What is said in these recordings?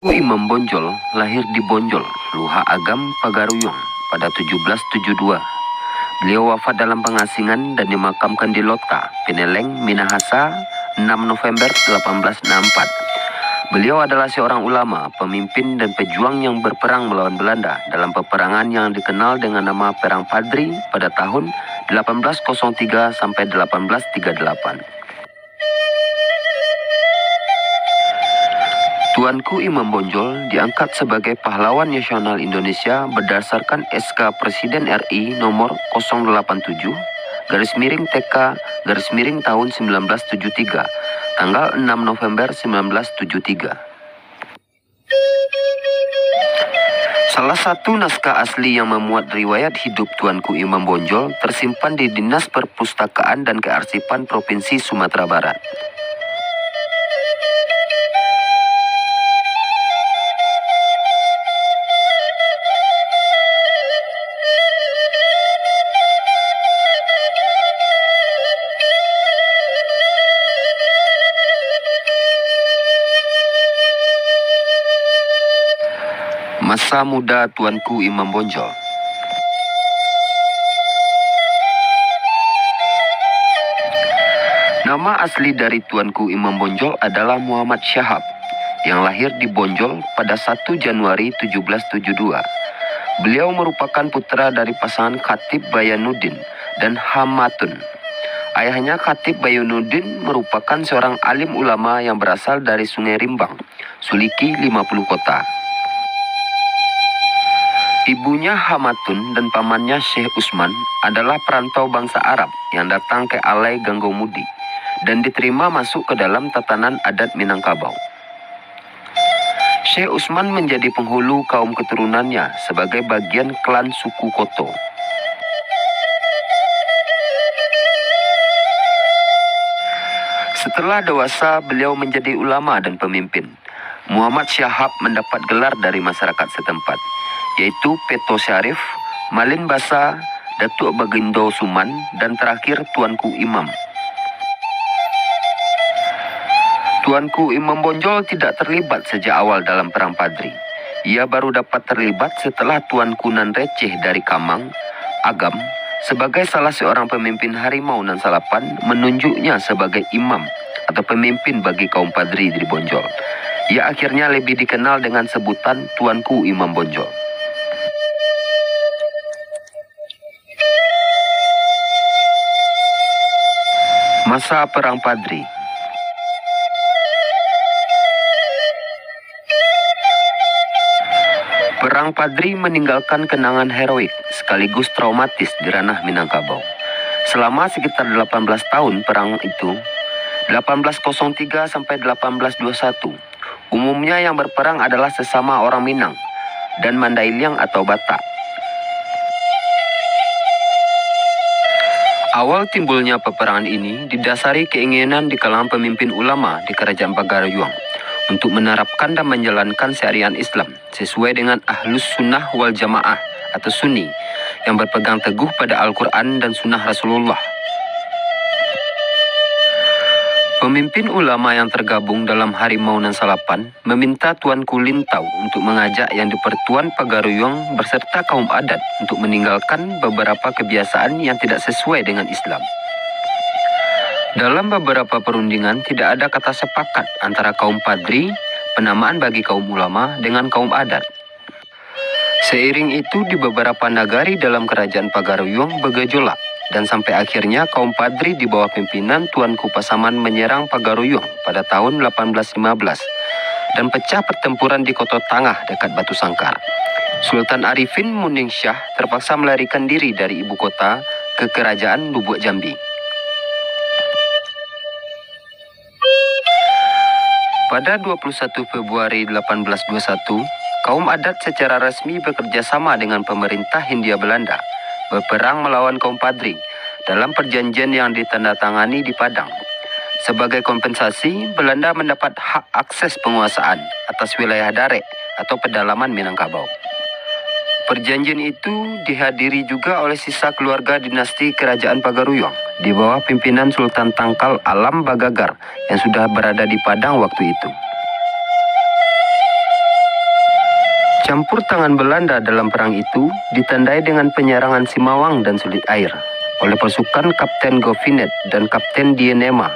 Imam Bonjol lahir di Bonjol, Luha Agam, Pagaruyung pada 1772. Beliau wafat dalam pengasingan dan dimakamkan di Lota, Peneleng, Minahasa, 6 November 1864. Beliau adalah seorang ulama, pemimpin dan pejuang yang berperang melawan Belanda dalam peperangan yang dikenal dengan nama Perang Padri pada tahun 1803 sampai 1838. Tuanku Imam Bonjol diangkat sebagai pahlawan nasional Indonesia berdasarkan SK Presiden RI nomor 087-TK tahun 1973, tanggal 6 November 1973. Salah satu naskah asli yang memuat riwayat hidup Tuanku Imam Bonjol tersimpan di Dinas Perpustakaan dan Kearsipan Provinsi Sumatera Barat. Masa muda Tuanku Imam Bonjol. Nama asli dari Tuanku Imam Bonjol adalah Muhammad Syahab, yang lahir di Bonjol pada 1 Januari 1772. Beliau merupakan putra dari pasangan Khatib Bayanuddin dan Hamatun. Ayahnya Khatib Bayanuddin merupakan seorang alim ulama yang berasal dari Sungai Rimbang, Suliki 50 kota. Ibunya Hamatun dan pamannya Syekh Usman adalah perantau bangsa Arab yang datang ke Alai Ganggomudi dan diterima masuk ke dalam tatanan adat Minangkabau. Syekh Usman menjadi penghulu kaum keturunannya sebagai bagian klan suku Koto. Setelah dewasa, beliau menjadi ulama dan pemimpin. Muhammad Syahab mendapat gelar dari masyarakat setempat, yaitu Peto Syarif, Malin Basa, Datuk Bagindo Suman, dan terakhir Tuanku Imam. Tuanku Imam Bonjol tidak terlibat sejak awal dalam Perang Padri. Ia baru dapat terlibat setelah Tuanku Nan Receh dari Kamang, Agam, sebagai salah seorang pemimpin Harimau Nan Salapan, menunjuknya sebagai imam atau pemimpin bagi kaum Padri di Bonjol. Ia akhirnya lebih dikenal dengan sebutan Tuanku Imam Bonjol. Masa Perang Padri. Perang Padri meninggalkan kenangan heroik sekaligus traumatis di ranah Minangkabau. Selama sekitar 18 tahun perang itu, 1803 sampai 1821, umumnya yang berperang adalah sesama orang Minang dan Mandailing atau Batak. Awal timbulnya peperangan ini didasari keinginan di kalangan pemimpin ulama di Kerajaan Pagaruyung untuk menerapkan dan menjalankan syariat Islam sesuai dengan Ahlus Sunnah wal Jamaah atau Sunni yang berpegang teguh pada Al-Quran dan Sunnah Rasulullah. Pemimpin ulama yang tergabung dalam Harimau Nan Salapan meminta Tuanku Lintau untuk mengajak yang di Pertuan Pagaruyung berserta kaum adat untuk meninggalkan beberapa kebiasaan yang tidak sesuai dengan Islam. Dalam beberapa perundingan tidak ada kata sepakat antara kaum Padri, penamaan bagi kaum ulama, dengan kaum adat. Seiring itu di beberapa nagari dalam Kerajaan Pagaruyung bergejolak, dan sampai akhirnya kaum Padri di bawah pimpinan Tuanku Pasaman menyerang Pagaruyung pada tahun 1815 dan pecah pertempuran di Kota Tangah dekat Batu Sangkar. Sultan Arifin Muningsyah terpaksa melarikan diri dari ibu kota ke Kerajaan Lubuk Jambi. Pada 21 Februari 1821, kaum adat secara resmi bekerja sama dengan pemerintah Hindia Belanda berperang melawan kaum Padri dalam perjanjian yang ditandatangani di Padang. Sebagai kompensasi, Belanda mendapat hak akses penguasaan atas wilayah Darek atau pedalaman Minangkabau. Perjanjian itu dihadiri juga oleh sisa keluarga dinasti Kerajaan Pagaruyung di bawah pimpinan Sultan Tangkal Alam Bagagar yang sudah berada di Padang waktu itu. Campur tangan Belanda dalam perang itu ditandai dengan penyerangan Simawang dan Sulit Air oleh pasukan Kapten Govinet dan Kapten Dienema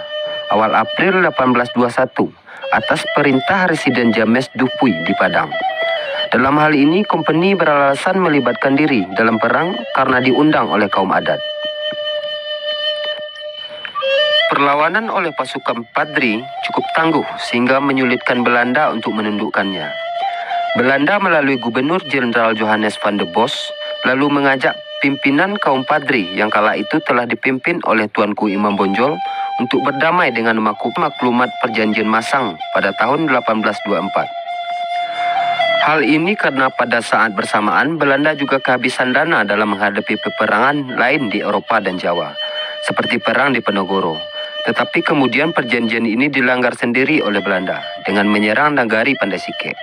awal April 1821 atas perintah Residen James Dupuy di Padang. Dalam hal ini, kompeni beralasan melibatkan diri dalam perang karena diundang oleh kaum adat. Perlawanan oleh pasukan Padri cukup tangguh sehingga menyulitkan Belanda untuk menundukkannya. Belanda melalui Gubernur Jenderal Johannes van der Bos lalu mengajak pimpinan kaum Padri yang kala itu telah dipimpin oleh Tuanku Imam Bonjol untuk berdamai dengan maklumat Perjanjian Masang pada tahun 1824. Hal ini karena pada saat bersamaan Belanda juga kehabisan dana dalam menghadapi peperangan lain di Eropa dan Jawa, seperti perang di Penogoro. Tetapi kemudian perjanjian ini dilanggar sendiri oleh Belanda dengan menyerang Nagari Pandai Sike.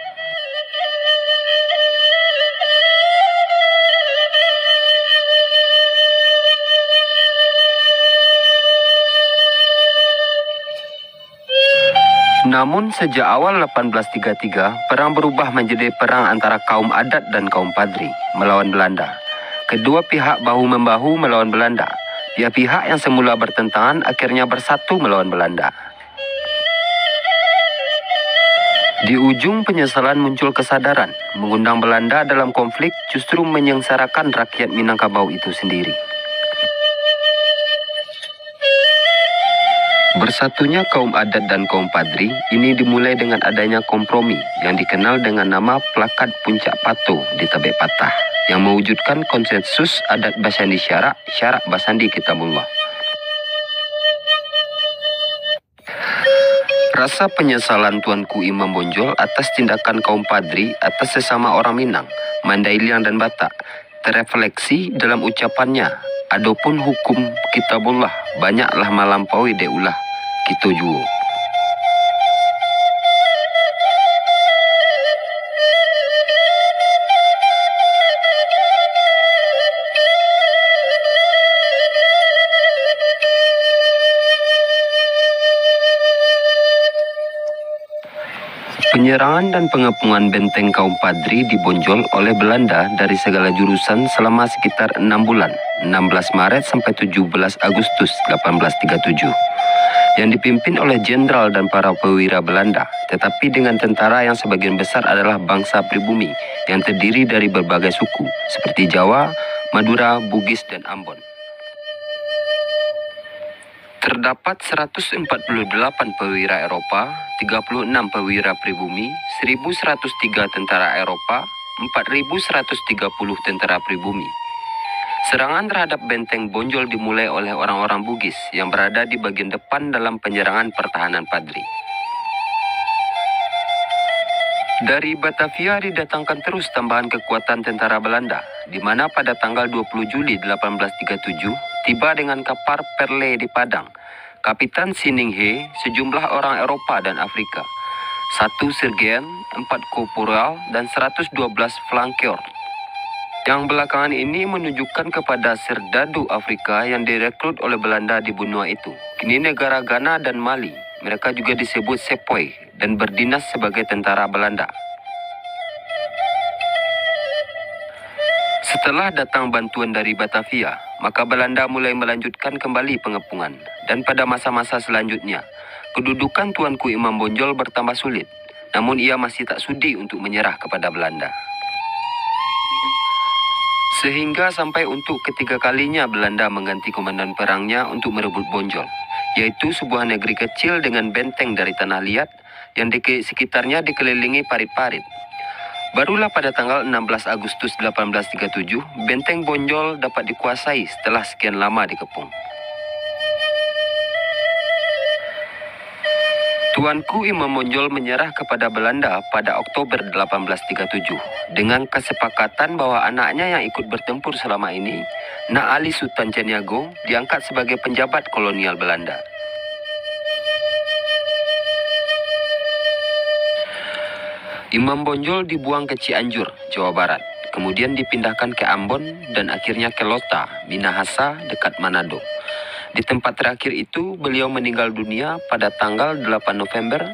Namun sejak awal 1833, perang berubah menjadi perang antara kaum adat dan kaum Padri melawan Belanda. Kedua pihak bahu-membahu melawan Belanda. Pihak-pihak yang semula bertentangan akhirnya bersatu melawan Belanda. Di ujung penyesalan muncul kesadaran, mengundang Belanda dalam konflik justru menyengsarakan rakyat Minangkabau itu sendiri. Bersatunya kaum adat dan kaum Padri ini dimulai dengan adanya kompromi yang dikenal dengan nama Plakat Puncak Pato di Tabek Patah yang mewujudkan konsensus adat Basandi Syarak Basandi Kitabullah. Rasa penyesalan Tuanku Imam Bonjol atas tindakan kaum Padri atas sesama orang Minang, Mandailing dan Batak terefleksi dalam ucapannya. Adapun hukum Kitabullah banyaklah melampaui deulah kita juo. Penyerangan dan pengepungan benteng kaum Padri dibonjol oleh Belanda dari segala jurusan selama sekitar 6 bulan, 16 Maret sampai 17 Agustus 1837, yang dipimpin oleh jenderal dan para perwira Belanda, tetapi dengan tentara yang sebagian besar adalah bangsa pribumi yang terdiri dari berbagai suku, seperti Jawa, Madura, Bugis, dan Ambon. Terdapat 148 perwira Eropa, 36 perwira pribumi, 1.103 tentara Eropa, 4.130 tentara pribumi. Serangan terhadap benteng Bonjol dimulai oleh orang-orang Bugis yang berada di bagian depan dalam penyerangan pertahanan Padri. Dari Batavia didatangkan terus tambahan kekuatan tentara Belanda, di mana pada tanggal 20 Juli 1837 tiba dengan kapal Perle di Padang, Kapitan Sininghe, sejumlah orang Eropa dan Afrika, 1 sergen, 4 korporal, dan 112 flanker. Yang belakangan ini menunjukkan kepada serdadu Afrika yang direkrut oleh Belanda di benua itu. Kini negara Ghana dan Mali, mereka juga disebut Sepoy dan berdinas sebagai tentara Belanda. Setelah datang bantuan dari Batavia, maka Belanda mulai melanjutkan kembali pengepungan. Dan pada masa-masa selanjutnya, kedudukan Tuanku Imam Bonjol bertambah sulit. Namun ia masih tak sudi untuk menyerah kepada Belanda. Sehingga sampai untuk ketiga kalinya Belanda mengganti komandan perangnya untuk merebut Bonjol, yaitu sebuah negeri kecil dengan benteng dari tanah liat yang di sekitarnya dikelilingi parit-parit. Barulah pada tanggal 16 Agustus 1837, benteng Bonjol dapat dikuasai setelah sekian lama dikepung. Tuanku Imam Bonjol menyerah kepada Belanda pada Oktober 1837 dengan kesepakatan bahwa anaknya yang ikut bertempur selama ini, Na Ali Sultan Caniago, diangkat sebagai penjabat kolonial Belanda. Imam Bonjol dibuang ke Cianjur, Jawa Barat, kemudian dipindahkan ke Ambon dan akhirnya ke Lota, Minahasa dekat Manado. Di tempat terakhir itu, beliau meninggal dunia pada tanggal 8 November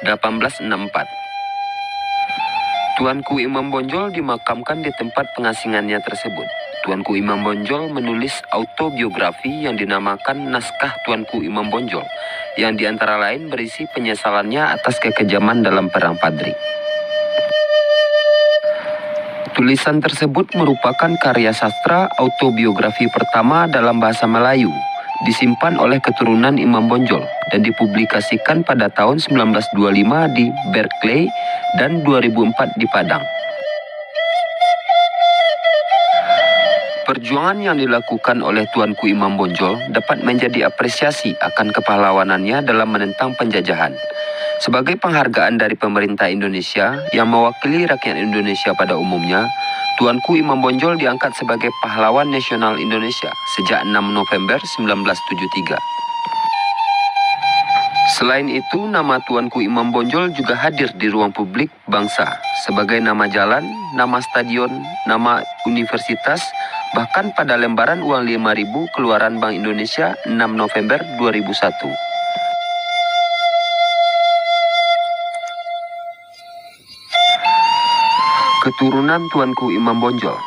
1864. Tuanku Imam Bonjol dimakamkan di tempat pengasingannya tersebut. Tuanku Imam Bonjol menulis autobiografi yang dinamakan Naskah Tuanku Imam Bonjol, yang diantara lain berisi penyesalannya atas kekejaman dalam Perang Padri. Tulisan tersebut merupakan karya sastra autobiografi pertama dalam bahasa Melayu, disimpan oleh keturunan Imam Bonjol dan dipublikasikan pada tahun 1925 di Berkeley dan 2004 di Padang. Perjuangan yang dilakukan oleh Tuanku Imam Bonjol dapat menjadi apresiasi akan kepahlawanannya dalam menentang penjajahan. Sebagai penghargaan dari pemerintah Indonesia yang mewakili rakyat Indonesia pada umumnya, Tuanku Imam Bonjol diangkat sebagai pahlawan nasional Indonesia sejak 6 November 1973. Selain itu, nama Tuanku Imam Bonjol juga hadir di ruang publik bangsa sebagai nama jalan, nama stadion, nama universitas, bahkan pada lembaran uang 5.000 keluaran Bank Indonesia 6 November 2001. Keturunan Tuanku Imam Bonjol.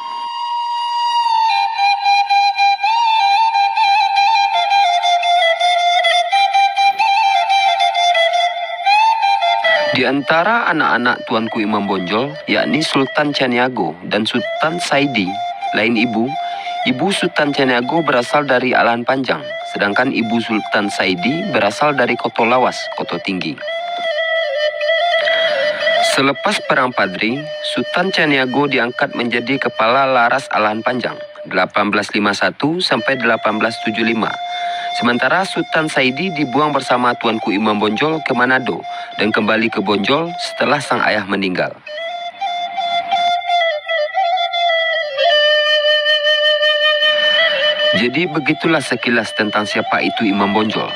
Di antara anak-anak Tuanku Imam Bonjol, yakni Sultan Caniago dan Sultan Saidi, lain ibu Sultan Caniago berasal dari Alahan Panjang, sedangkan ibu Sultan Saidi berasal dari Koto Lawas, Koto Tinggi. Selepas Perang Padri, Sultan Caniago diangkat menjadi kepala Laras Alahan Panjang 1851 sampai 1875. Sementara Sultan Saidi dibuang bersama Tuanku Imam Bonjol ke Manado dan kembali ke Bonjol setelah sang ayah meninggal. Jadi begitulah sekilas tentang siapa itu Imam Bonjol.